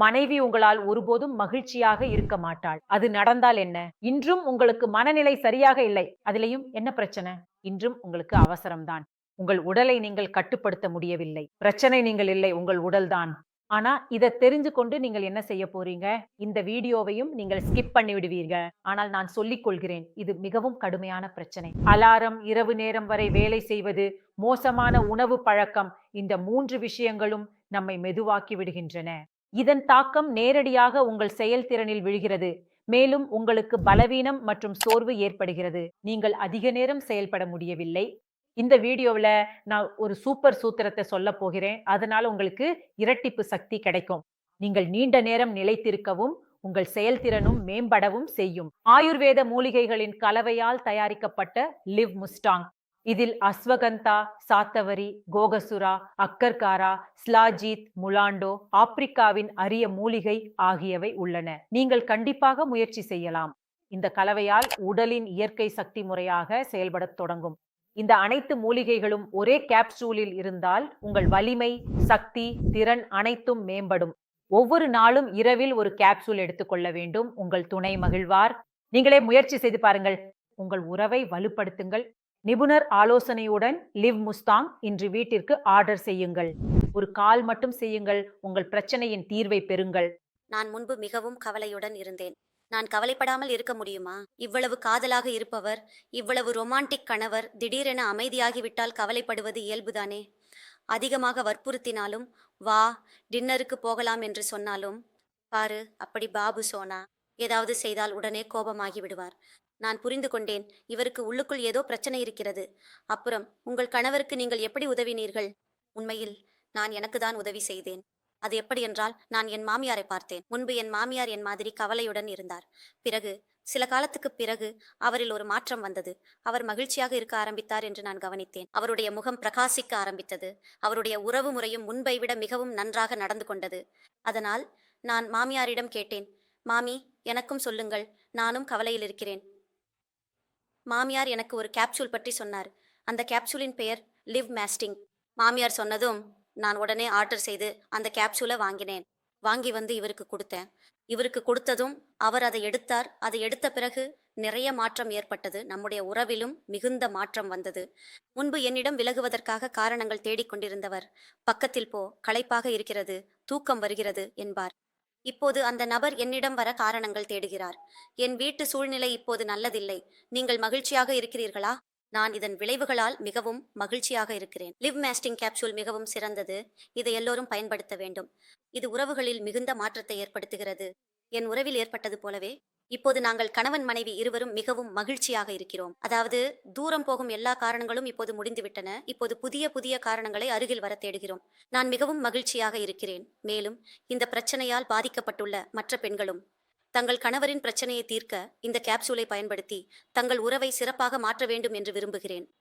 மனைவி உங்களால் ஒருபோதும் மகிழ்ச்சியாக இருக்க மாட்டாள். அது நடந்தால் என்ன? இன்றும் உங்களுக்கு மனநிலை சரியாக இல்லை. அதிலயும் என்ன பிரச்சனை? இன்றும் உங்களுக்கு அவசரம் தான். உங்கள் உடலை நீங்கள் கட்டுப்படுத்த முடியவில்லை. பிரச்சனை நீங்கள் இல்லை, உங்கள் உடல்தான். ஆனா, இத தெரிஞ்சு கொண்டு நீங்கள் என்ன செய்ய போறீங்க? இந்த வீடியோவையும் நீங்கள் ஸ்கிப் பண்ணி விடுவீங்க. ஆனால் நான் சொல்லிக் கொள்கிறேன். இது மிகவும் கடுமையான பிரச்சனை. அலாரம், இரவு நேரம் வரை வேலை செய்வது, மோசமான உணவு பழக்கம், இந்த 3 விஷயங்களும் நம்மை மெதுவாக்கி விடுகின்றன. இதன் தாக்கம் நேரடியாக உங்கள் செயல்திறனில் விழுகிறது. மேலும் உங்களுக்கு பலவீனம் மற்றும் சோர்வு ஏற்படுகிறது. நீங்கள் அதிக நேரம் செயல்பட முடியவில்லை. இந்த வீடியோவுல நான் ஒரு சூப்பர் சூத்திரத்த சொல்லப் போகிறேன். அதனால உங்களுக்கு இரட்டிப்பு சக்தி கிடைக்கும். நீங்கள் நீண்ட நேரம் நிலைத்திருக்கவும், உங்கள் செயல்திறனும் மேம்படவும் செய்யும். ஆயுர்வேத மூலிகைகளின் கலவையால் தயாரிக்கப்பட்ட லிவ் முஸ்டாங். இதில் அஸ்வகந்தா, சாத்தவரி, கோகசுரா, அக்கர்காரா, ஸ்லாஜித், முலாண்டோ, ஆப்பிரிக்காவின் அரிய மூலிகை ஆகியவை உள்ளன. நீங்கள் கண்டிப்பாக முயற்சி செய்யலாம். இந்த கலவையால் உடலின் இயற்கை சக்தி முறையாக செயல்படத் தொடங்கும். இந்த அனைத்து மூலிகைகளும் ஒரே கேப்சூலில் இருந்தால் உங்கள் வலிமை, சக்தி, திறன் அனைத்தும் மேம்படும். ஒவ்வொரு நாளும் இரவில் ஒரு கேப்சூல் எடுத்துக்கொள்ள வேண்டும். உங்கள் துணை மகிழ்வார். நீங்களே முயற்சி செய்து பாருங்கள். உங்கள் உறவை வலுப்படுத்துங்கள். நிபுணர் ஆலோசனையுடன் லிவ் முஸ்தாங் இன்று வீட்டிற்கு ஆர்டர் செய்யுங்கள். ஒரு கால் மட்டும் செய்யுங்கள். உங்கள் பிரச்சனையின் தீர்வை பெறுங்கள். நான் முன்பு மிகவும் கவலையுடன் இருந்தேன். நான் கவலைப்படாமல் இருக்க முடியுமா? இவ்வளவு காதலாக இருப்பவர், இவ்வளவு ரொமான்டிக் கணவர் திடீரென அமைதியாகிவிட்டால் கவலைப்படுவது இயல்புதானே? அதிகமாக வற்புறுத்தினாலும், வா டின்னருக்கு போகலாம் என்று சொன்னாலும், பாரு அப்படி பாபு சோனா ஏதாவது செய்தால் உடனே கோபமாகி விடுவார். நான் புரிந்து கொண்டேன், இவருக்கு உள்ளுக்குள் ஏதோ பிரச்சனை இருக்கிறது. அப்புறம் உங்கள் கணவருக்கு நீங்கள் எப்படி உதவினீர்கள்? உண்மையில் நான் எனக்கு தான் உதவி செய்தேன். அது எப்படி என்றால், நான் என் மாமியாரை பார்த்தேன். முன்பு என் மாமியார் என் மாதிரி கவலையுடன் இருந்தார். பிறகு சில காலத்துக்கு பிறகு அவரில் ஒரு மாற்றம் வந்தது. அவர் மகிழ்ச்சியாக இருக்க ஆரம்பித்தார் என்று நான் கவனித்தேன். அவருடைய முகம் பிரகாசிக்க ஆரம்பித்தது. அவருடைய உறவு முறையும் முன்பை விட மிகவும் நன்றாக நடந்து கொண்டது. அதனால் நான் மாமியாரிடம் கேட்டேன், மாமி, எனக்கும் சொல்லுங்கள், நானும் கவலையில் இருக்கிறேன். மாமியார் எனக்கு ஒரு கேப்சூல் பற்றி சொன்னார். அந்த கேப்சூலின் பெயர் லிவ் மேஸ்டிங். மாமியார் சொன்னதும் நான் உடனே ஆர்டர் செய்து அந்த கேப்சூலை வாங்கினேன். வாங்கி வந்து இவருக்கு கொடுத்தேன். இவருக்கு கொடுத்ததும் அவர் அதை எடுத்தார். அதை எடுத்த பிறகு நிறைய மாற்றம் ஏற்பட்டது. நம்முடைய உறவிலும் மிகுந்த மாற்றம் வந்தது. முன்பு என்னிடம் விலகுவதற்காக காரணங்கள் தேடிக்கொண்டிருந்தவர், பக்கத்தில் போ, களைப்பாக இருக்கிறது, தூக்கம் வருகிறது என்பார். இப்போது அந்த நபர் என்னிடம் வர காரணங்கள் தேடுகிறார். என் வீட்டு சூழ்நிலை இப்போது நல்லதில்லை. நீங்கள் மகிழ்ச்சியாக இருக்கிறீர்களா? நான் இதன் விளைவுகளால் மிகவும் மகிழ்ச்சியாக இருக்கிறேன். லிவ் மேஸ்டிங் கேப்சூல் மிகவும் சிறந்தது. இதை எல்லோரும் பயன்படுத்த வேண்டும். இது உறவுகளில் மிகுந்த மாற்றத்தை ஏற்படுத்துகிறது. என் உறவில் ஏற்பட்டது போலவே இப்போது நாங்கள் கணவன் மனைவி இருவரும் மிகவும் மகிழ்ச்சியாக இருக்கிறோம். அதாவது தூரம் போகும் எல்லா காரணங்களும் இப்போது முடிந்துவிட்டன. இப்போது புதிய புதிய காரணங்களை அருகில் வர தேடுகிறோம். நான் மிகவும் மகிழ்ச்சியாக இருக்கிறேன். மேலும் இந்த பிரச்சனையால் பாதிக்கப்பட்டுள்ள மற்ற பெண்களும் தங்கள் கணவரின் பிரச்சனையை தீர்க்க இந்த கேப்சூலை பயன்படுத்தி தங்கள் உறவை சிறப்பாக மாற்ற வேண்டும் என்று விரும்புகிறேன்.